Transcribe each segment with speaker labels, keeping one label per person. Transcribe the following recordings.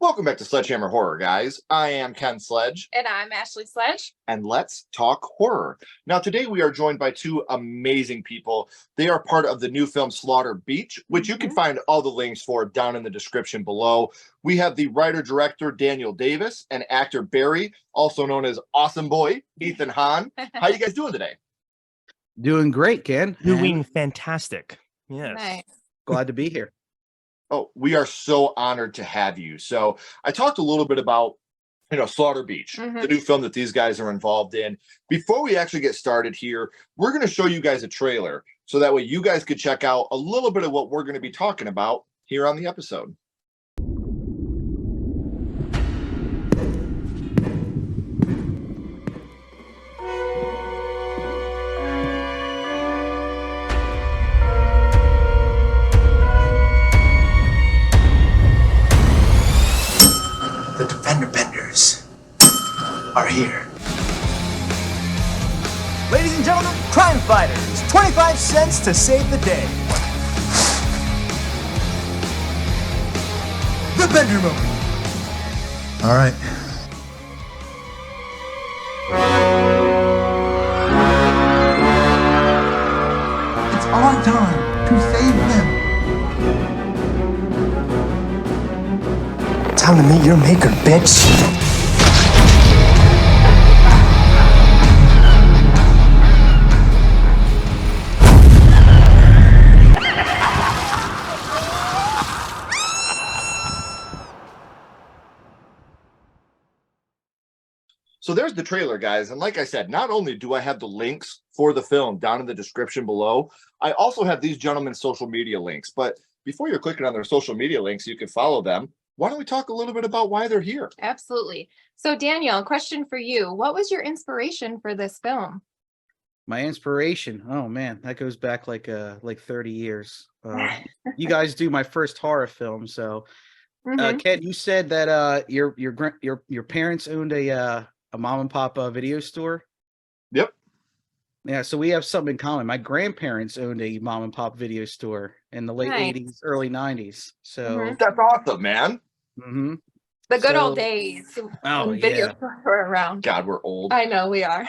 Speaker 1: Welcome back to Sledgehammer Horror, guys. I am Ken Sledge.
Speaker 2: And I'm Ashley Sledge.
Speaker 1: And let's talk horror. Now, today we are joined by two amazing people. They are part of the new film Slaughter Beach, which you can find all the links for down in the description below. We have the writer-director Daniel Davis and actor Barry, also known as Awesome Boy, Ethan Hahn. How you guys doing today?
Speaker 3: Doing great, Ken.
Speaker 4: Doing fantastic. Yes.
Speaker 2: Nice.
Speaker 3: Glad to be here.
Speaker 1: Oh, we are so honored to have you. So I talked a little bit about, Slaughter Beach, the new film that these guys are involved in. Before we actually get started here, we're going to show you guys a trailer so that way you guys could check out a little bit of what we're going to be talking about here on the episode.
Speaker 5: Are here. Ladies and gentlemen, crime fighters, 25 cents to save the day. The Bender moment. All right. It's our time to save them. Time to meet your maker, bitch.
Speaker 1: So there's the trailer, guys. And like I said, not only do I have the links for the film down in the description below, I also have these gentlemen's social media links. But before you're clicking on their social media links, you can follow them. Why don't we talk a little bit about why they're here?
Speaker 2: Absolutely. So Daniel, question for you. What was your inspiration for this film?
Speaker 3: My inspiration. Oh man, that goes back like 30 years. You guys do my first horror film. So Ken, you said that your parents owned a mom and pop video store.
Speaker 1: Yep.
Speaker 3: Yeah, so we have something in common. My grandparents owned a mom and pop video store in the late 80s, early 90s. So
Speaker 1: that's awesome, man.
Speaker 2: The good old days when video stores were around.
Speaker 1: God, we're old.
Speaker 2: I know we are.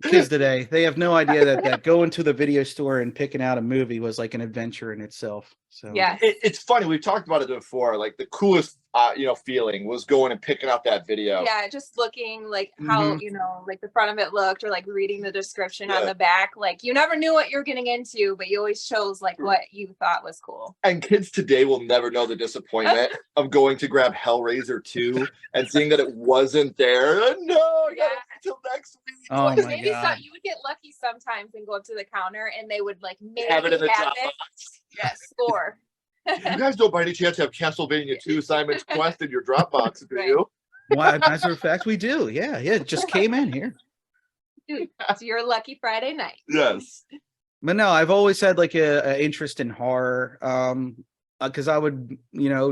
Speaker 3: Kids today, they have no idea that going to the video store and picking out a movie was like an adventure in itself. So
Speaker 2: yeah,
Speaker 1: it's funny. We've talked about it before. Like the coolest feeling was going and picking out that video.
Speaker 2: Yeah, just looking like how like the front of it looked, or like reading the description on the back. Like you never knew what you're getting into, but you always chose like what you thought was cool.
Speaker 1: And kids today will never know the disappointment of going to grab Hellraiser 2 and seeing that it wasn't there. No, yeah, until next week.
Speaker 3: Oh my
Speaker 2: maybe
Speaker 3: God.
Speaker 2: You would get lucky sometimes and go up to the counter and they would like maybe
Speaker 1: have it in the drop box.
Speaker 2: Yes, score.
Speaker 1: You guys don't by any chance have Castlevania 2 Simon's Quest in your Dropbox, do you?
Speaker 3: Why, as a matter of fact, we do. Yeah, it just came in here.
Speaker 2: Dude, it's your lucky Friday night.
Speaker 1: Yes.
Speaker 3: But no, I've always had like a interest in horror. Because I would,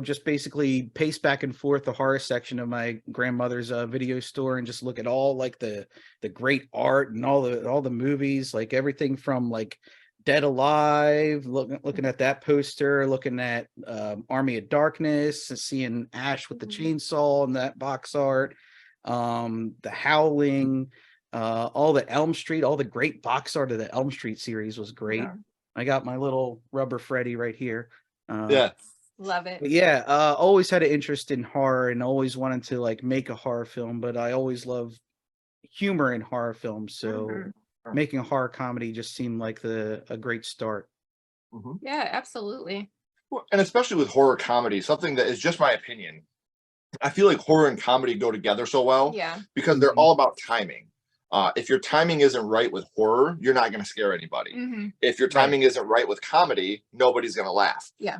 Speaker 3: just basically pace back and forth the horror section of my grandmother's video store and just look at all like the great art and all the movies, like everything from like Dead Alive, looking at that poster, looking at Army of Darkness, and seeing Ash with the chainsaw and that box art, The Howling, all the Elm Street, all the great box art of the Elm Street series was great. Yeah. I got my little rubber Freddy right here.
Speaker 2: Love it.
Speaker 3: But yeah, always had an interest in horror and always wanted to like make a horror film, but I always love humor in horror films. So making a horror comedy just seemed like a great start.
Speaker 2: Yeah, absolutely.
Speaker 1: Well, and especially with horror comedy, something that is just my opinion. I feel like horror and comedy go together so well because they're all about timing. If your timing isn't right with horror, you're not going to scare anybody. If your timing isn't right with comedy, nobody's going to laugh.
Speaker 2: Yeah.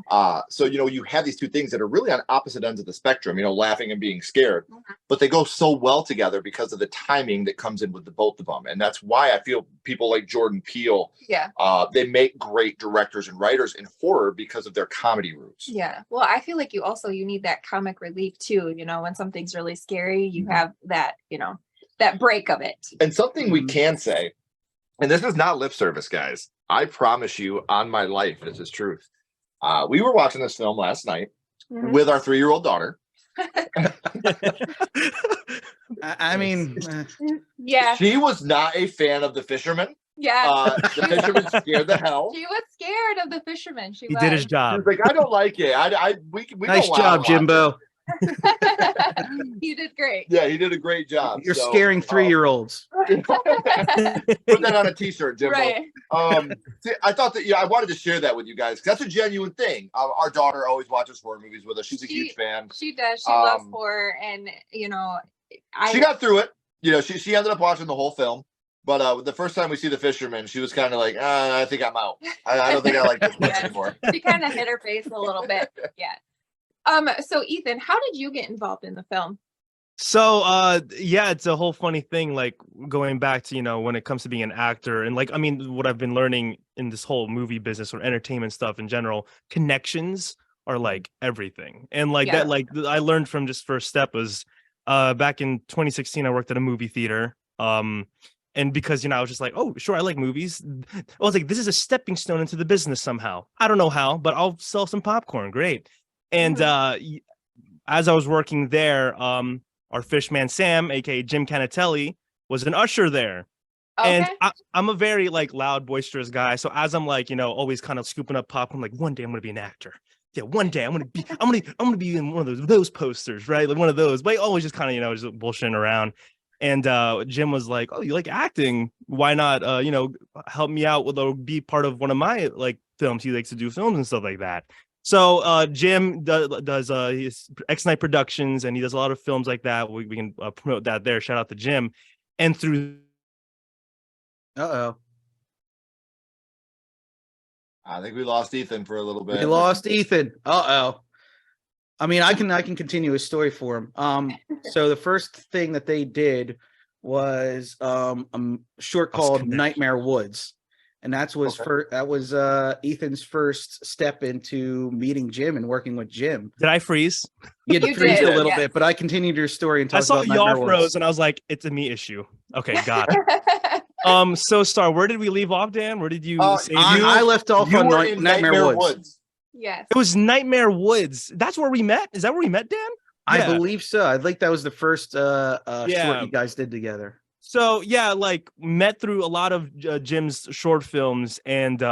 Speaker 1: So, you have these two things that are really on opposite ends of the spectrum, laughing and being scared, but they go so well together because of the timing that comes in with the both of them. And that's why I feel people like Jordan Peele, they make great directors and writers in horror because of their comedy roots.
Speaker 2: Yeah. Well, I feel like you need that comic relief too. When something's really scary, you have that, that break of it.
Speaker 1: And something we can say, and this is not lip service, guys. I promise you on my life, this is truth. We were watching this film last night with our 3-year-old daughter.
Speaker 3: I mean,
Speaker 2: Yeah.
Speaker 1: She was not a fan of the fisherman.
Speaker 2: Yeah.
Speaker 1: The fisherman scared the hell.
Speaker 2: She was scared of the fisherman.
Speaker 4: He did his
Speaker 1: She
Speaker 4: job.
Speaker 1: was like, I don't like it. We
Speaker 3: nice
Speaker 1: don't
Speaker 3: job,
Speaker 1: watch
Speaker 3: Jimbo.
Speaker 2: You did great.
Speaker 1: Yeah, he did a great job.
Speaker 3: You're
Speaker 1: So,
Speaker 3: scaring 3-year-olds.
Speaker 1: Put that on a t-shirt, Jimbo.
Speaker 2: Right.
Speaker 1: See, I thought that I wanted to share that with you guys. That's a genuine thing. Our daughter always watches horror movies with us. She's a huge fan.
Speaker 2: She does. She loves horror, and
Speaker 1: she got through it. She ended up watching the whole film. But the first time we see the fisherman, she was kind of like, I think I'm out. I don't think I like this much anymore.
Speaker 2: She kind of hit her face a little bit. Yeah. So Ethan, how did you get involved in the film?
Speaker 4: So yeah, it's a whole funny thing, like going back to, when it comes to being an actor, and like, I mean, what I've been learning in this whole movie business or entertainment stuff in general, connections are like everything. And like that, like I learned from just first step was back in 2016, I worked at a movie theater. And because, I was just like, oh, sure, I like movies. I was like, this is a stepping stone into the business somehow. I don't know how, but I'll sell some popcorn. Great. And as I was working there, our fishman Sam, aka Jim Canatelli, was an usher there. Okay. And I'm a very like loud, boisterous guy. So as I'm like, always kind of scooping up popcorn, like one day I'm gonna be an actor. Yeah, one day I'm gonna be in one of those posters, right? Like one of those. But always just kind of, just bullshitting around. And Jim was like, oh, you like acting? Why not help me out with or be part of one of my like films? He likes to do films and stuff like that. So Jim does his X-Night Productions, and he does a lot of films like that. We can promote that there. Shout out to Jim. And through
Speaker 1: I think we lost Ethan for a little bit.
Speaker 3: We lost Ethan. I mean, I can continue his story for him. So the first thing that they did was a short called Nightmare Woods. And that was Ethan's first step into meeting Jim and working with Jim.
Speaker 4: Did I freeze?
Speaker 3: You freeze a little bit, but I continued your story and talked about
Speaker 4: y'all froze, and I was like, it's a me issue. Okay, got it. So Star, where did we leave off, Dan? Where did you say
Speaker 3: I left off on Nightmare Woods.
Speaker 2: Yes.
Speaker 4: It was Nightmare Woods. That's where we met? Is that where we met, Dan?
Speaker 3: I believe so. I think that was the first short you guys did together.
Speaker 4: So yeah, like met through a lot of Jim's short films, and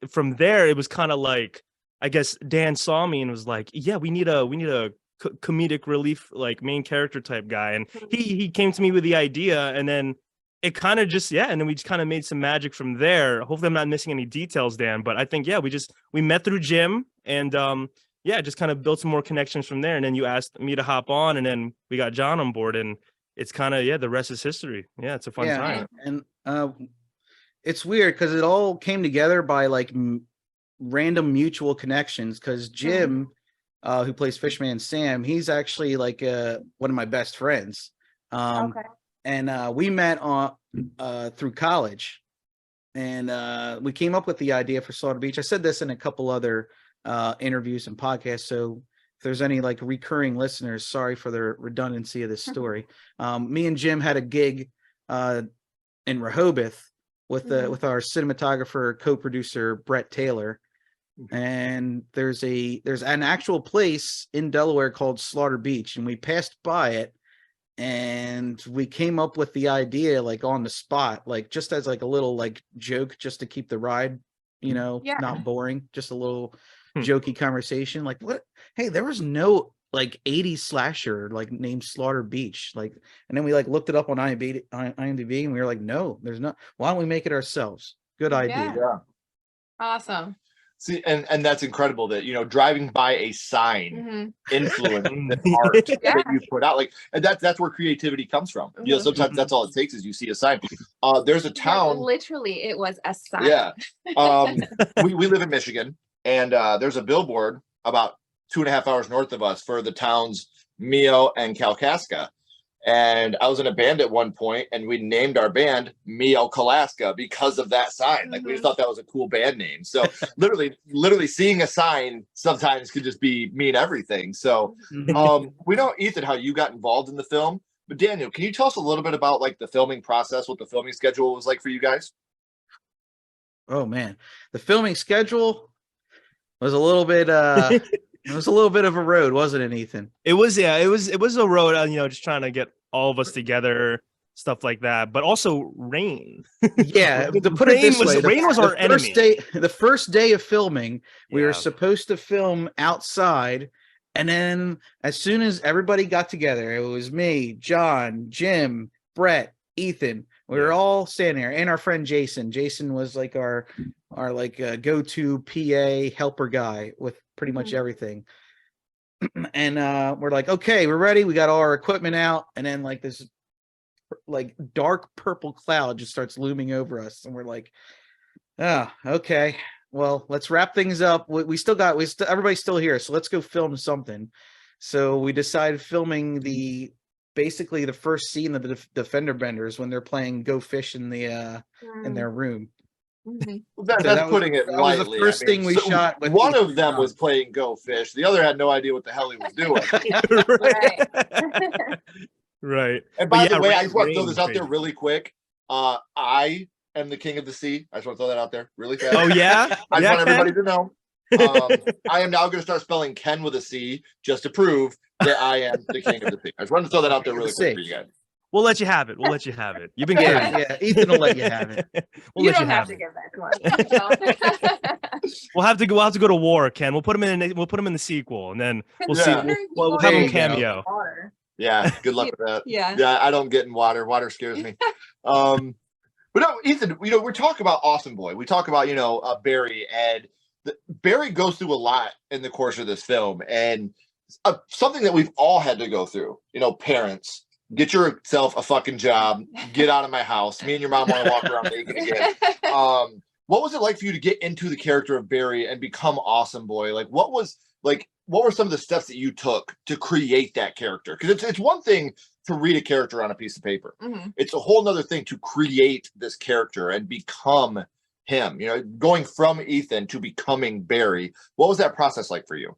Speaker 4: from there it was kind of like, I guess Dan saw me and was like, yeah, we need a comedic relief, like main character type guy, and he came to me with the idea, and then it kind of just and then we just kind of made some magic from there. Hopefully I'm not missing any details, Dan, but I think we met through Jim, and just kind of built some more connections from there, and then you asked me to hop on, and then we got John on board, and it's kind of the rest is history. Yeah, it's a fun time.
Speaker 3: And it's weird because it all came together by like random mutual connections, because Jim who plays Fishman Sam, he's actually like one of my best friends. And we met through college, and we came up with the idea for Slaughter Beach. I said this in a couple other interviews and podcasts, so if there's any like recurring listeners, sorry for the redundancy of this story. Me and Jim had a gig in Rehoboth with our cinematographer, co-producer Brett Taylor, and there's an actual place in Delaware called Slaughter Beach, and we passed by it, and we came up with the idea like on the spot, like just as like a little like joke, just to keep the ride not boring, just a little jokey conversation, like, what, hey, there was no like 80s slasher like named Slaughter Beach, like, and then we like looked it up on IMDb, and we were like, no, there's not. Why don't we make it ourselves? Good idea.
Speaker 1: Yeah.
Speaker 2: Awesome.
Speaker 1: See, and that's incredible that driving by a sign influenced the art that you put out, like, and that's where creativity comes from. Sometimes that's all it takes is you see a sign. There's a town.
Speaker 2: Literally, it was a sign.
Speaker 1: Yeah. We live in Michigan, and there's a billboard about 2.5 hours north of us for the towns Mio and Kalkaska. And I was in a band at one point, and we named our band Mio Kalaska because of that sign. Like, we just thought that was a cool band name. So literally seeing a sign sometimes could just mean everything. So we know, Ethan, how you got involved in the film, but Daniel, can you tell us a little bit about like the filming process, what the filming schedule was like for you guys?
Speaker 3: Oh man, the filming schedule was a little bit It was a little bit of a road, wasn't it, Ethan?
Speaker 4: It was, yeah, it was a road, just trying to get all of us together, stuff like that. But also rain.
Speaker 3: Yeah, to put it this way,
Speaker 4: rain was our enemy.
Speaker 3: The first day of filming, we were
Speaker 4: Yeah.
Speaker 3: supposed to film outside, and then as soon as everybody got together, it was me, John, Jim, Brett, Ethan. We were all standing there, and our friend Jason. Jason was like our go-to PA helper guy with pretty much everything. And we're like, okay, we're ready. We got all our equipment out, and then like this like dark purple cloud just starts looming over us, and we're like, okay, well, let's wrap things up. Everybody's still here, so let's go film something. So we decided filming basically the first scene of the Fender Benders when they're playing Go Fish in the in their room.
Speaker 1: That's putting it lightly.
Speaker 3: Was the first thing we shot. With
Speaker 1: one of them was playing Go Fish. The other had no idea what the hell he was doing.
Speaker 4: Right.
Speaker 1: And by the way, I just want to throw this out there really quick. I am the king of the sea. I just want to throw that out there really fast.
Speaker 4: Oh yeah.
Speaker 1: I just want everybody to know. I am now going to start spelling Ken with a C just to prove that I am the king of the sea. I just wanted to throw that out there really quick for you guys.
Speaker 4: We'll let you have it. You've been
Speaker 3: yeah. Ethan will let you have it.
Speaker 2: You don't have to give that one.
Speaker 4: We'll have to go to war, Ken. We'll put him in the sequel, and then we'll see. We'll have him cameo.
Speaker 1: Yeah, good luck with that.
Speaker 2: Yeah,
Speaker 1: I don't get in water. Water scares me. But no, Ethan, we're talking about Awesome Boy. We talk about Barry, and Barry goes through a lot in the course of this film, and something that we've all had to go through. Parents. Get yourself a fucking job. Get out of my house. Me and your mom want to walk around naked again. What was it like for you to get into the character of Barry and become Awesome Boy? What were some of the steps that you took to create that character? Because it's one thing to read a character on a piece of paper. Mm-hmm. It's a whole nother thing to create this character and become him. Going from Ethan to becoming Barry. What was that process like for you?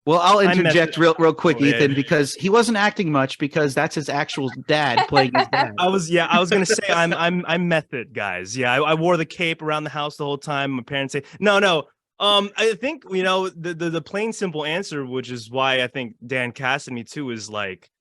Speaker 3: Well, I'll interject real quick, Ethan, because he wasn't acting much because that's his actual dad playing his dad.
Speaker 4: I was gonna say I'm method, guys. Yeah, I wore the cape around the house the whole time. My parents say no. I think the plain simple answer, which is why I think Dan casted me too, is like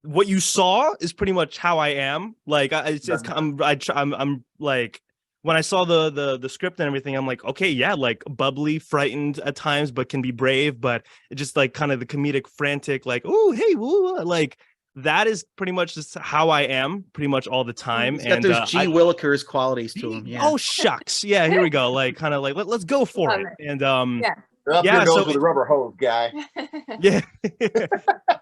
Speaker 4: what you saw is pretty much how I am. Like I'm like. When I saw the script and everything, I'm like, okay, yeah, like bubbly, frightened at times, but can be brave. But it just like kind of the comedic, frantic, like, oh, hey, woo, like that is pretty much just how I am, pretty much all the time.
Speaker 3: He's got those G. Willikers qualities to him. Yeah.
Speaker 4: Oh shucks, yeah. Here we go. Like kind of like let's go for it. And
Speaker 1: Up your nose with a rubber hose, guy.
Speaker 4: Yeah.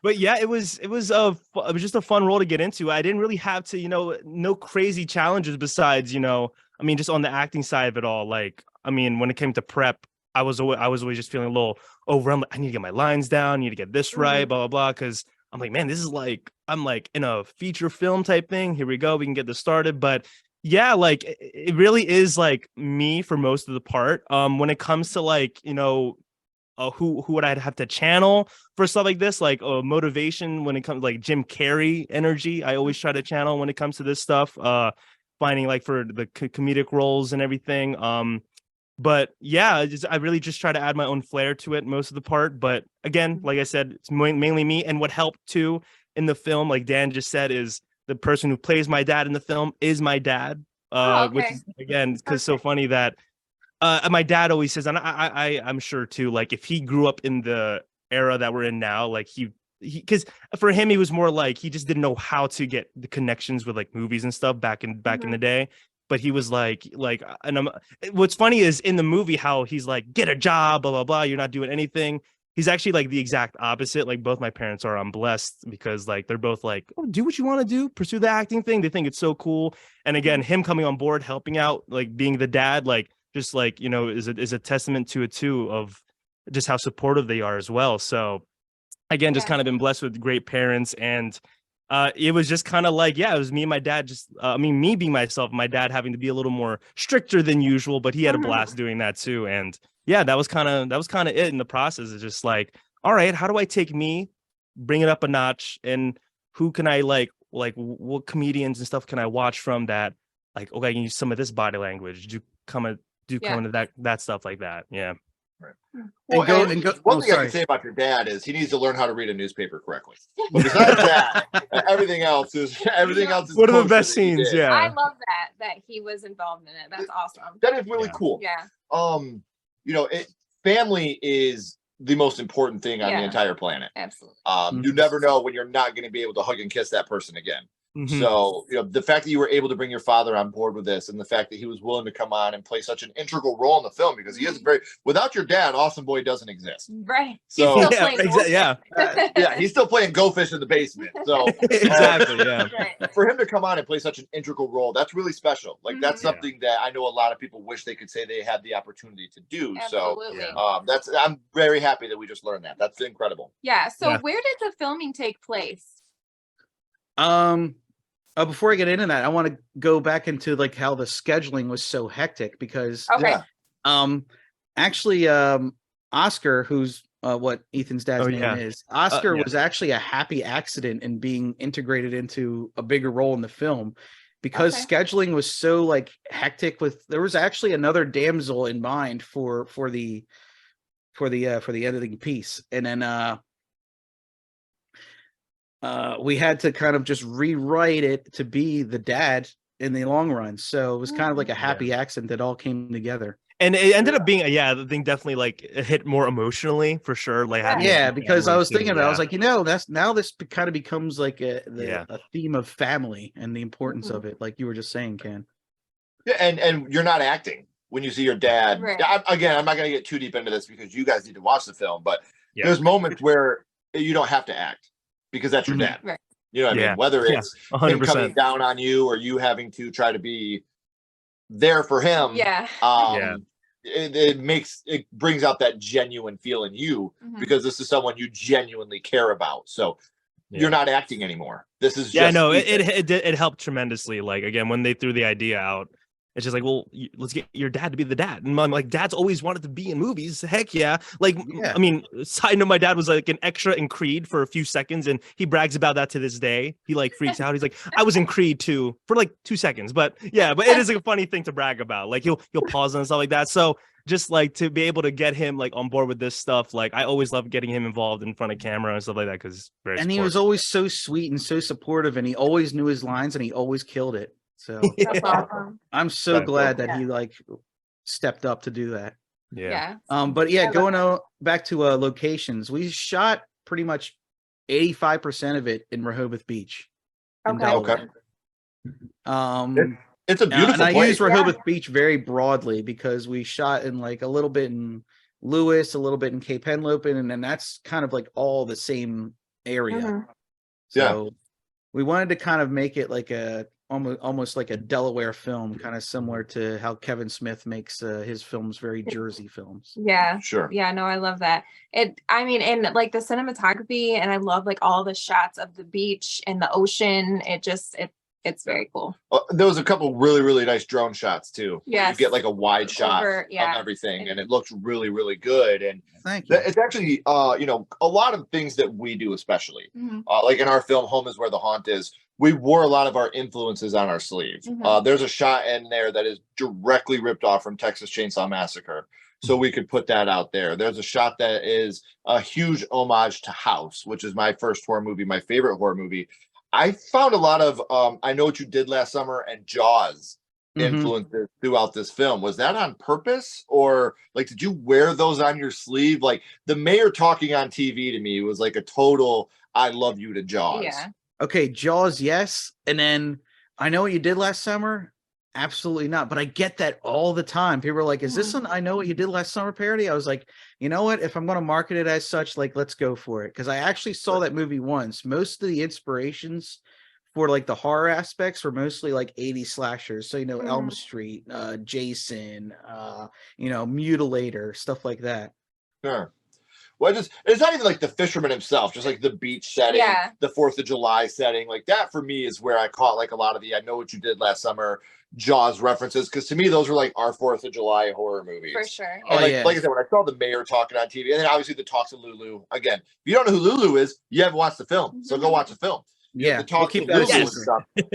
Speaker 4: But yeah, it was just a fun role to get into. I didn't really have to, no crazy challenges besides, just on the acting side of it all. Like, when it came to prep, I was always just feeling a little overwhelmed. I need to get my lines down, I need to get this right, blah, blah, blah. Cause I'm like, man, this is like, I'm like in a feature film type thing. Here we go. We can get this started. But yeah, like it really is like me for most of the part. When it comes to like, who would I have to channel for stuff like this? Like motivation when it comes like Jim Carrey energy. I always try to channel when it comes to this stuff. Finding like for the comedic roles and everything. But yeah, I really just try to add my own flair to it most of the part. But again, like I said, it's mainly me. And what helped too in the film, like Dan just said, is the person who plays my dad in the film is my dad. Which is, again, because so funny that my dad always says, and I'm sure too, like if he grew up in the era that we're in now, like he because for him he was more like he just didn't know how to get the connections with like movies and stuff back in the day. But he was like and what's funny is in the movie how he's like, get a job, blah blah blah, you're not doing anything. He's actually like the exact opposite. Like both my parents are, I'm blessed because like they're both like, oh, do what you want to do, pursue the acting thing. They think it's so cool. And again, him coming on board, helping out, like being the dad, like just like, is a testament to it too, of just how supportive they are as well. So again, just kind of been blessed with great parents. And it was just kind of like, yeah, it was me and my dad just, me being myself, my dad having to be a little more stricter than usual, but he had a blast doing that too. And yeah, that was kind of it in the process. It's just like, all right, how do I take me, bring it up a notch, and who can I like what comedians and stuff can I watch from that? Like, okay, I can use some of this body language. Come into that stuff like that. Yeah.
Speaker 1: Well,
Speaker 3: go-
Speaker 1: and
Speaker 3: and go-
Speaker 1: one
Speaker 3: oh,
Speaker 1: thing I
Speaker 3: sorry.
Speaker 1: can say about your dad is he needs to learn how to read a newspaper correctly. But besides that, everything else is
Speaker 4: One of the
Speaker 1: kosher
Speaker 4: best
Speaker 1: that he
Speaker 4: scenes,
Speaker 1: did.
Speaker 4: yeah.
Speaker 2: I love that he was involved in it. That's awesome.
Speaker 1: That is really
Speaker 4: Yeah.
Speaker 1: cool.
Speaker 2: Yeah.
Speaker 1: Family is the most important thing on the
Speaker 2: Yeah.
Speaker 1: entire planet.
Speaker 2: Absolutely.
Speaker 1: You never know when you're not going to be able to hug and kiss that person again.
Speaker 4: Mhm.
Speaker 1: So, the fact that you were able to bring your father on board with this, and the fact that he was willing to come on and play such an integral role in the film, because he is without your dad, Awesome Boy doesn't exist.
Speaker 2: Right.
Speaker 1: So,
Speaker 2: He's still
Speaker 4: Yeah,
Speaker 2: playing
Speaker 4: exactly, yeah.
Speaker 1: yeah, he's still playing Go Fish in the basement. So,
Speaker 4: Exactly, yeah.
Speaker 2: Right.
Speaker 1: for him to come on and play such an integral role, that's really special. Like, that's
Speaker 2: Mhm.
Speaker 1: something that I know a lot of people wish they could say they had the opportunity to do.
Speaker 2: Absolutely.
Speaker 1: So, I'm very happy that we just learned that. That's incredible.
Speaker 2: Yeah. So
Speaker 4: Yeah.
Speaker 2: where did the filming take place?
Speaker 3: Before I get into that, I want to go back into like how the scheduling was so hectic because
Speaker 2: Okay.
Speaker 1: Yeah.
Speaker 3: actually Oscar, who's what Ethan's dad's
Speaker 4: Oh,
Speaker 3: name
Speaker 4: yeah.
Speaker 3: is, Oscar
Speaker 4: Yeah.
Speaker 3: was actually a happy accident in being integrated into a bigger role in the film because
Speaker 2: Okay.
Speaker 3: scheduling was so like hectic. There was actually another damsel in mind for the editing piece, and then we had to kind of just rewrite it to be the dad in the long run. So it was kind of like a happy accident that all came together.
Speaker 4: And it ended up being the thing definitely like it hit more emotionally for sure. Like having
Speaker 3: Yeah,
Speaker 4: the
Speaker 3: because I
Speaker 4: family
Speaker 3: was thinking
Speaker 4: too,
Speaker 3: about it, I was
Speaker 4: yeah.
Speaker 3: like, this kind of becomes like a theme of family and the importance
Speaker 2: Mhm.
Speaker 3: of it, like you were just saying, Ken.
Speaker 1: Yeah, and you're not acting when you see your dad.
Speaker 2: Right.
Speaker 1: Again, I'm not going to get too deep into this because you guys need to watch the film, but
Speaker 4: Yeah.
Speaker 1: there's moments where you don't have to act because that's your
Speaker 3: Mhm.
Speaker 1: dad.
Speaker 2: Right.
Speaker 1: You know what I
Speaker 4: Yeah.
Speaker 1: mean? Whether
Speaker 4: Yeah.
Speaker 1: it's him
Speaker 4: 100%.
Speaker 1: coming down on you or you having to try to be there for him.
Speaker 2: Yeah.
Speaker 4: Yeah.
Speaker 1: It brings out that genuine feel in you
Speaker 2: Mhm.
Speaker 1: because this is someone you genuinely care about. So you're not acting anymore. This is
Speaker 4: Yeah,
Speaker 1: just
Speaker 4: no,
Speaker 1: Ethan.
Speaker 4: it helped tremendously. Like again, when they threw the idea out, it's just like, well, let's get your dad to be the dad. And I'm like, dad's always wanted to be in movies. Heck yeah. Like,
Speaker 3: Yeah.
Speaker 4: I mean, side note, my dad was like an extra in Creed for a few seconds, and he brags about that to this day. He like freaks out. He's like, I was in Creed too for like 2 seconds, but yeah, but it is like a funny thing to brag about. Like he'll pause and stuff like that. So just like to be able to get him like on board with this stuff, like I always love getting him involved in front of camera and stuff like that because
Speaker 3: And he was always so sweet and so supportive, and he always knew his lines and he always killed it. So
Speaker 2: That's awesome.
Speaker 3: I'm so
Speaker 1: That's
Speaker 3: glad
Speaker 1: cool.
Speaker 3: that he like stepped up to do that.
Speaker 4: yeah.
Speaker 3: But yeah,
Speaker 2: I love
Speaker 3: going back to locations, we shot pretty much 85% of it in Rehoboth Beach. in
Speaker 2: Okay.
Speaker 3: Delaware.
Speaker 1: It's a beautiful
Speaker 3: and I
Speaker 1: place.
Speaker 3: use Rehoboth Beach very broadly because we shot in like a little bit in Lewis, a little bit in Cape Henlopen, and then that's kind of like all the same area.
Speaker 2: Mhm.
Speaker 3: So we wanted to kind of make it like almost like a Delaware film, kind of similar to how Kevin Smith makes his films very Jersey films.
Speaker 2: Yeah.
Speaker 1: Sure.
Speaker 2: Yeah, no, I love that. I mean, and like the cinematography, and I love like all the shots of the beach and the ocean. It's very cool.
Speaker 1: There was a couple really, really nice drone shots too.
Speaker 2: Yes.
Speaker 1: You get like a wide shot
Speaker 2: Over,
Speaker 1: of
Speaker 2: yeah.
Speaker 1: everything, and it looks really, really good. And
Speaker 3: Thank you.
Speaker 1: it's actually, a lot of things that we do, especially
Speaker 2: Mhm.
Speaker 1: like in our film "Home Is Where the Haunt Is," we wore a lot of our influences on our sleeve.
Speaker 2: Mhm.
Speaker 1: There's a shot in there that is directly ripped off from Texas Chainsaw Massacre, so we could put that out there. There's a shot that is a huge homage to House, which is my first horror movie, my favorite horror movie. I found a lot of I Know What You Did Last Summer and Jaws influences throughout this film. Was that on purpose, or like did you wear those on your sleeve? Like the mayor talking on TV to me was like a total "I love you" to Jaws.
Speaker 2: Yeah.
Speaker 3: Okay, Jaws, yes. And then I Know What You Did Last Summer? Absolutely not. But I get that all the time. People are like, is this an I Know What You Did Last Summer parody? I was like, you know what? If I'm going to market it as such, like, let's go for it. Because I actually saw that movie once. Most of the inspirations for like the horror aspects were mostly like 80s slashers. So, Elm Street, Jason, Mutilator, stuff like that.
Speaker 1: Sure. Well, it's not even like the fisherman himself, just like the beach setting,
Speaker 2: Yeah.
Speaker 1: the 4th of July setting. Like that for me is where I caught like a lot of the I Know What You Did Last Summer Jaws references. Because to me, those are like our 4th of July horror movies.
Speaker 2: For sure.
Speaker 1: And
Speaker 3: Oh,
Speaker 1: like,
Speaker 3: yeah.
Speaker 1: like I said, when I saw the mayor talking on TV, and then obviously the talks of Lulu. Again, if you don't know who Lulu is, you haven't watched the film. So go watch the film.
Speaker 3: Yeah,
Speaker 1: The talks
Speaker 3: we'll keep
Speaker 1: of
Speaker 3: that a
Speaker 1: Lulu and
Speaker 3: secret.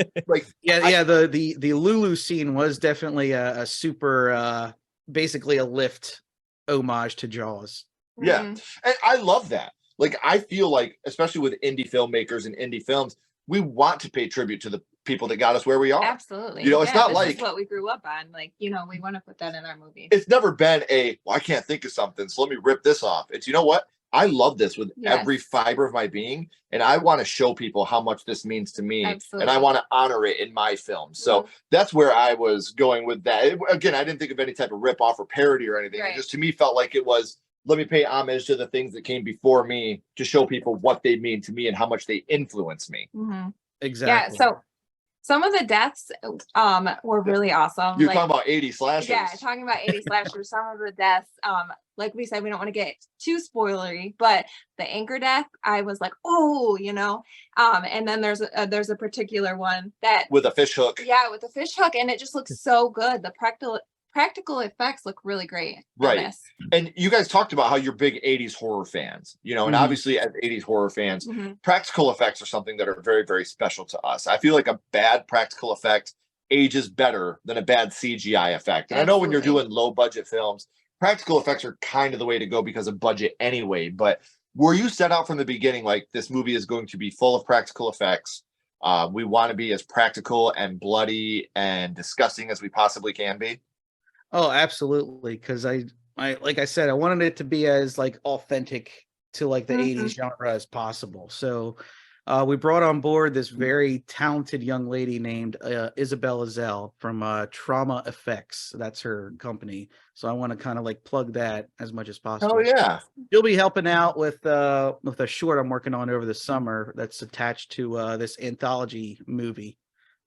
Speaker 1: stuff. Like
Speaker 3: Yeah, the Lulu scene was definitely a super basically a lift homage to Jaws.
Speaker 1: Yeah.
Speaker 2: Mhm.
Speaker 1: And I love that. Like, I feel like, especially with indie filmmakers and indie films, we want to pay tribute to the people that got us where we are.
Speaker 2: Absolutely.
Speaker 1: You know, it's
Speaker 2: Yeah,
Speaker 1: not
Speaker 2: this
Speaker 1: like
Speaker 2: is what we grew up on. Like, you know, we want to put that in our movie.
Speaker 1: it's never been well, I can't think of something, so let me rip this off. It's, you know what? I love this with every
Speaker 2: Yes.
Speaker 1: fiber of my being, and I want to show people how much this means to me, and I
Speaker 2: Absolutely.
Speaker 1: want to honor it in my film. So that's where I was going with that. Again, I didn't think of any type of rip off or parody or anything. It
Speaker 2: Right.
Speaker 1: just, to me, felt like it was, let me pay homage to the things that came before me to show people what they mean to me and how much they influence me.
Speaker 2: Mhm.
Speaker 3: Exactly.
Speaker 2: Yeah. So some of the deaths were really awesome.
Speaker 1: You're
Speaker 2: Like,
Speaker 1: talking about 80 slashers.
Speaker 2: yeah, talking about 80 slashers, some of the deaths, like we said, we don't want to get too spoilery, but the anchor death, I was like, oh, you know. And then there's a particular one that
Speaker 1: With a fish hook.
Speaker 2: yeah, with the fish hook, and it just looks so good. The practical effects look really great.
Speaker 1: Right. And you guys talked about how you're big 80s horror fans, you know, and
Speaker 3: Mhm.
Speaker 1: obviously as 80s horror fans,
Speaker 2: Mm-hmm.
Speaker 1: practical effects are something that are very, very special to us. I feel like a bad practical effect ages better than a bad CGI effect. And I know when you're
Speaker 2: Absolutely.
Speaker 1: doing low budget films, practical effects are kind of the way to go because of budget anyway. But were you set out from the beginning like this movie is going to be full of practical effects? We want to be as practical and bloody and disgusting as we possibly can be.
Speaker 3: Oh, absolutely. Because I like I said, I wanted it to be as like authentic to like the
Speaker 2: Mhm.
Speaker 3: 80s genre as possible. So we brought on board this very talented young lady named Isabella Zell from Trauma Effects. That's her company. So I want to kind of like plug that as much as possible.
Speaker 1: Oh yeah.
Speaker 3: She'll be helping out with a short I'm working on over the summer that's attached to this anthology movie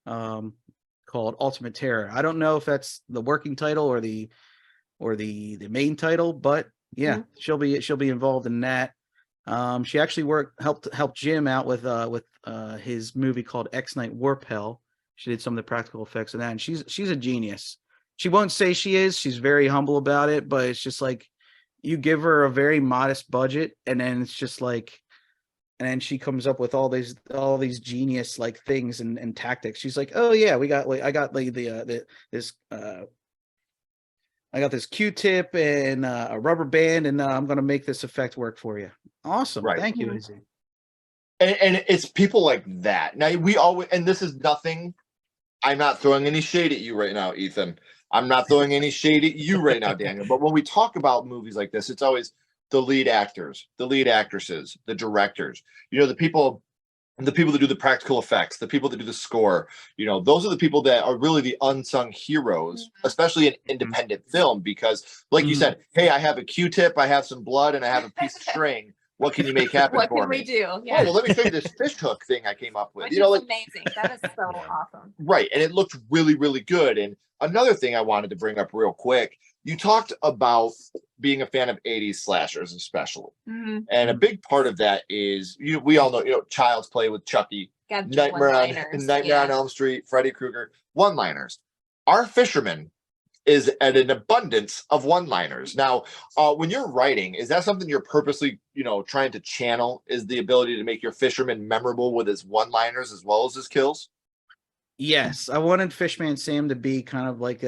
Speaker 3: called Ultimate Terror. I don't know if that's the working title or the main title, but yeah, she'll be involved in that. She actually helped Jim out with his movie called X Night Warp Hell. She did some of the practical effects of that, and she's a genius. She won't say she is. She's very humble about it, but it's just like you give her a very modest budget, and then it's just like, and then she comes up with all these genius like things and tactics. She's like, oh yeah, I got this Q-tip and a rubber band, and I'm gonna make this effect work for you. Awesome,
Speaker 1: Right.
Speaker 3: thank you,
Speaker 2: Mhm.
Speaker 3: Izzy.
Speaker 1: And it's people like that. Now we always, and this is nothing. I'm not throwing any shade at you right now, Ethan. I'm not throwing any shade at you right now, Daniel. But when we talk about movies like this, it's always the lead actors, the lead actresses, the directors. You know, the people that do the practical effects, the people that do the score. You know, those are the people that are really the unsung heroes, especially in independent film. Because, like you
Speaker 3: Mhm.
Speaker 1: said, hey, I have a Q-tip, I have some blood, and I have a piece of string. What can you make happen
Speaker 2: What
Speaker 1: for
Speaker 2: can
Speaker 1: me?
Speaker 2: we do?
Speaker 1: Oh,
Speaker 2: Yeah,
Speaker 1: well, let me show you this fish hook thing I came up with.
Speaker 2: which
Speaker 1: You know,
Speaker 2: is
Speaker 1: like,
Speaker 2: amazing. That is so
Speaker 4: Yeah.
Speaker 2: awesome.
Speaker 1: right. And it looked really, really good. And another thing I wanted to bring up real quick, you talked about being a fan of 80s slashers, especially.
Speaker 2: Mhm.
Speaker 1: And a big part of that is, we all know, Child's Play with Chucky,
Speaker 2: Got the
Speaker 1: Nightmare on
Speaker 2: one-liners,
Speaker 1: Elm Street, Freddy Krueger, one-liners. Our fisherman is at an abundance of one-liners. Now, when you're writing, is that something you're purposely, trying to channel? Is the ability to make your fisherman memorable with his one-liners as well as his kills?
Speaker 3: Yes, I wanted Fishman Sam to be kind of like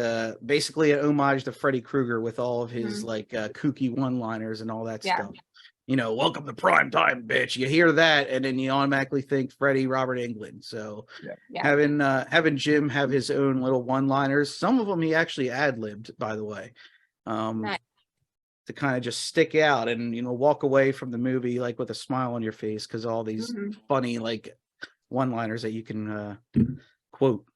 Speaker 3: basically an homage to Freddy Krueger with all of his
Speaker 2: Mhm.
Speaker 3: like kooky one-liners and all that
Speaker 2: Yeah.
Speaker 3: stuff. Welcome to prime time, bitch. You hear that, and then you automatically think Freddie Robert Englund. So
Speaker 2: Yeah.
Speaker 3: having Jim have his own little one-liners. Some of them he actually ad-libbed, by the way,
Speaker 2: Nice.
Speaker 3: to kind of just stick out and walk away from the movie like with a smile on your face because all these
Speaker 2: Mhm.
Speaker 3: funny like one-liners that you can quote.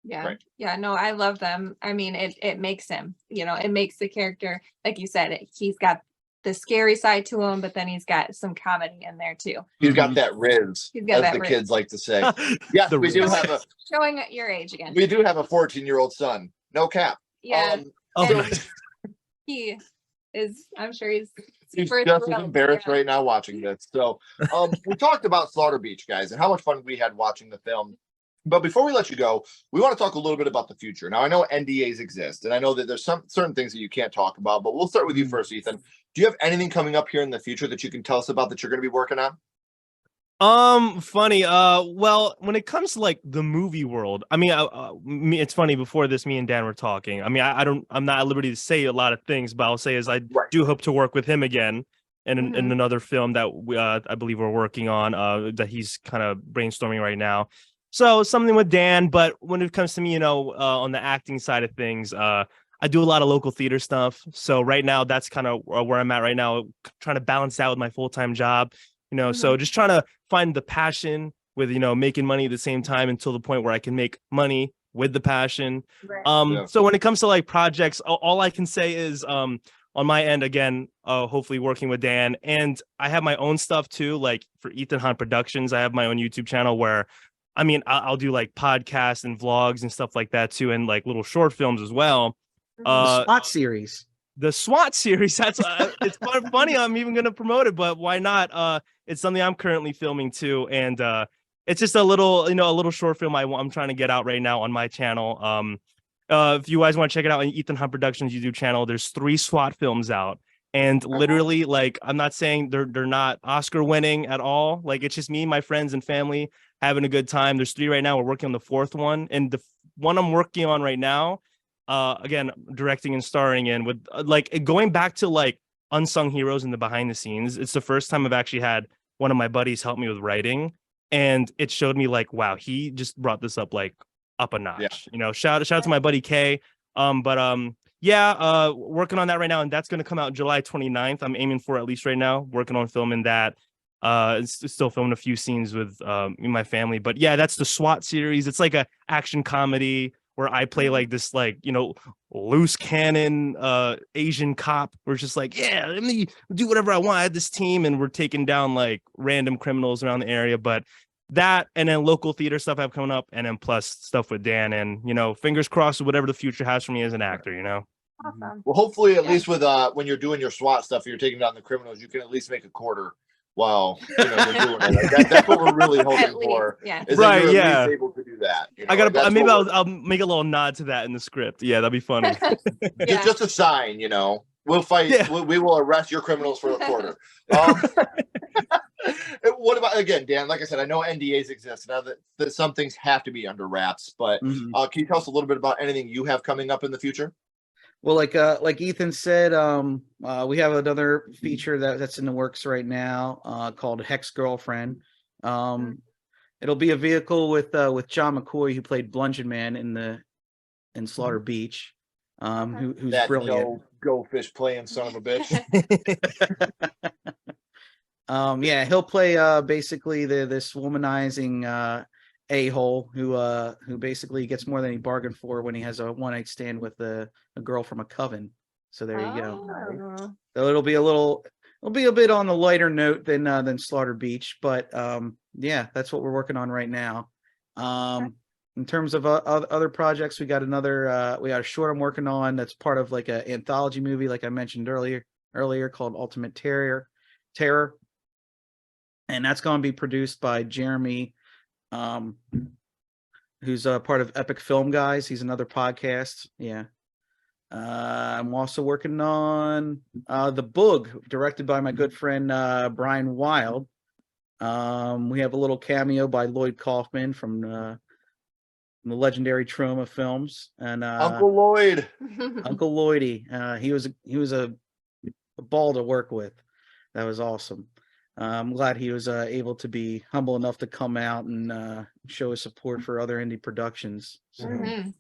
Speaker 2: Yeah.
Speaker 1: Right.
Speaker 2: Yeah. No, I love them. I mean, it makes him, it makes the character, like you said, he's got the scary side to him, but then he's got some comedy in there too.
Speaker 1: He's got
Speaker 3: Mhm.
Speaker 1: that riz,
Speaker 2: He's got
Speaker 1: as
Speaker 2: that
Speaker 1: the
Speaker 2: riz.
Speaker 1: kids like to say. Yes,
Speaker 4: The
Speaker 1: we do
Speaker 4: riz.
Speaker 1: have
Speaker 2: Showing your age again.
Speaker 1: we do have a 14-year-old son. No cap.
Speaker 2: Yeah.
Speaker 4: Oh,
Speaker 2: And
Speaker 4: nice.
Speaker 2: he is, I'm sure he's
Speaker 1: He's
Speaker 2: super
Speaker 1: just as
Speaker 2: thrilled.
Speaker 1: embarrassed
Speaker 2: Yeah.
Speaker 1: right now watching this. So we talked about Slaughter Beach, guys, and how much fun we had watching the film. But before we let you go, we want to talk a little bit about the future. Now, I know NDAs exist, and I know that there's some certain things that you can't talk about, but we'll start with you first, Ethan. Do you have anything coming up here in the future that you can tell us about that you're going to be working on?
Speaker 4: Funny. Well, when it comes to like the movie world, I mean, it's funny. Before this, me and Dan were talking. I mean, I'm not at liberty to say a lot of things, but I'll say is I
Speaker 1: Right.
Speaker 4: do hope to work with him again in
Speaker 2: Mhm.
Speaker 4: another film that I believe we're working on. That he's kind of brainstorming right now. So something with Dan. But when it comes to me, on the acting side of things, I do a lot of local theater stuff. So right now, that's kind of where I'm at right now, trying to balance out with my full-time job. So just trying to find the passion with making money at the same time until the point where I can make money with the passion.
Speaker 2: Right.
Speaker 1: Yeah.
Speaker 4: So when it comes to like projects, all I can say is on my end again, hopefully working with Dan, and I have my own stuff too, like for Ethan Hunt Productions. I have my own YouTube channel where I mean I'll do like podcasts and vlogs and stuff like that too, and like little short films as well.
Speaker 3: The
Speaker 4: Uh
Speaker 3: SWAT series.
Speaker 4: the SWAT series. That's it's funny. I'm even gonna promote it, but why not? It's something I'm currently filming too, and it's just a little short film I'm trying to get out right now on my channel. If you guys want to check it out on Ethan Hunt Productions YouTube channel, there's 3 SWAT films out, and literally, like, I'm not saying they're not Oscar winning at all. Like, it's just me, my friends, and family having a good time. There's 3 right now. We're working on the 4th one, and the one I'm working on right now again directing and starring in with like going back to like unsung heroes in the behind the scenes. It's the first time I've actually had one of my buddies help me with writing, and it showed me like, wow, he just brought this up like up a notch. Shout out to my buddy Kay. Working on that right now, and that's going to come out July 29th. I'm aiming for at least right now, working on filming that. It's still filming a few scenes with my family, but yeah, that's the SWAT series. It's like a action comedy where I play like this, like, loose cannon Asian cop. We're just like, yeah, let me do whatever I want. I had this team and we're taking down like random criminals around the area. But that, and then local theater stuff I have coming up, and then plus stuff with Dan, and fingers crossed with whatever the future has for me as an actor.
Speaker 2: Awesome.
Speaker 1: Well, hopefully, at
Speaker 2: Yeah.
Speaker 1: least with when you're doing your SWAT stuff, you're taking down the criminals, you can at least make a quarter while you're doing it. Like that's what we're really hoping
Speaker 2: At least,
Speaker 1: for.
Speaker 2: yeah.
Speaker 1: Is
Speaker 4: Right,
Speaker 1: that you're
Speaker 4: yeah.
Speaker 1: at least able to do that.
Speaker 4: I gotta
Speaker 1: that's
Speaker 4: maybe
Speaker 1: what
Speaker 4: I'll make a little nod to that in the script. Yeah, that'd be funny.
Speaker 2: Yeah.
Speaker 1: just a sign. We'll fight.
Speaker 4: Yeah.
Speaker 1: We will arrest your criminals for a quarter. What about, again, Dan? Like I said, I know NDAs exist now, that some things have to be under wraps. But
Speaker 3: Mhm.
Speaker 1: can you tell us a little bit about anything you have coming up in the future?
Speaker 3: Well, like Ethan said, we have another feature that's in the works right now, called Hex Girlfriend. It'll be a vehicle with John McCoy, who played Bludgeon Man in Slaughter Beach, who's
Speaker 1: That
Speaker 3: brilliant.
Speaker 1: no go fish playing son of a bitch.
Speaker 3: Yeah, he'll play basically this womanizing a-hole who basically gets more than he bargained for when he has a one-night stand with a girl from a coven. So there you go.
Speaker 2: Oh.
Speaker 3: So it'll be a bit on the lighter note than Slaughter Beach, but yeah, that's what we're working on right now. In terms of other projects, we got a short I'm working on that's part of like an anthology movie, like I mentioned earlier, called Ultimate Terror, and that's going to be produced by Jeremy, who's a part of Epic Film Guys. He's another podcast. Yeah. I'm also working on The Boog, directed by my good friend Brian Wilde. We have a little cameo by Lloyd Kaufman from the legendary Trauma films, and
Speaker 1: Uncle Lloyd.
Speaker 3: Uncle Lloydie. He was a ball to work with. That was awesome. I'm glad he was able to be humble enough to come out and show his support for other indie productions. So.
Speaker 2: Mhm.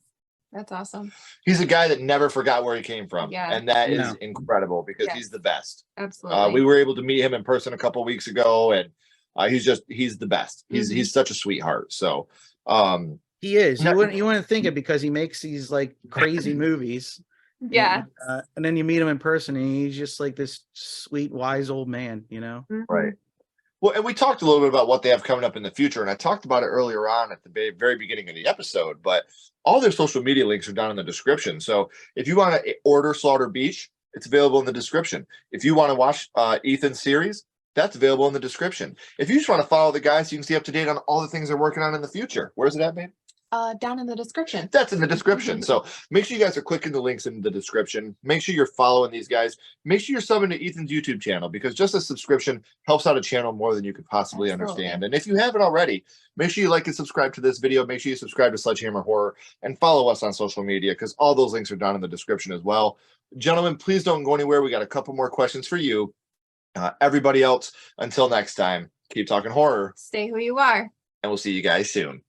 Speaker 2: That's awesome.
Speaker 1: He's a guy that never forgot where he came from.
Speaker 2: Yeah.
Speaker 1: And that is
Speaker 3: Yeah.
Speaker 1: incredible because
Speaker 2: Yes.
Speaker 1: he's the best.
Speaker 2: Absolutely.
Speaker 1: We were able to meet him in person a couple weeks ago, and he's the best. He's such a sweetheart. So
Speaker 3: He is.
Speaker 1: Now-
Speaker 3: You wouldn't think it because he makes these like crazy movies.
Speaker 2: Yeah.
Speaker 3: And then you meet him in person and he's just like this sweet, wise old man,
Speaker 2: Mhm.
Speaker 1: Right. Well, and we talked a little bit about what they have coming up in the future, and I talked about it earlier on at the very beginning of the episode, but all their social media links are down in the description. So if you want to order Slaughter Beach, it's available in the description. If you want to watch Ethan's series, that's available in the description. If you just want to follow the guys so you can stay up to date on all the things they're working on in the future, where's it at, babe?
Speaker 2: Down in the description.
Speaker 1: That's in the description. So make sure you guys are clicking the links in the description. Make sure you're following these guys. Make sure you're subbing to Ethan's YouTube channel, because just a subscription helps out a channel more than you could possibly
Speaker 2: Absolutely.
Speaker 1: understand. And if you haven't already, make sure you like and subscribe to this video. Make sure you subscribe to Sledgehammer Horror and follow us on social media, because all those links are down in the description as well. Gentlemen, please don't go anywhere. We got a couple more questions for you. Everybody else, until next time, keep talking horror,
Speaker 2: Stay who you are.
Speaker 1: and we'll see you guys soon.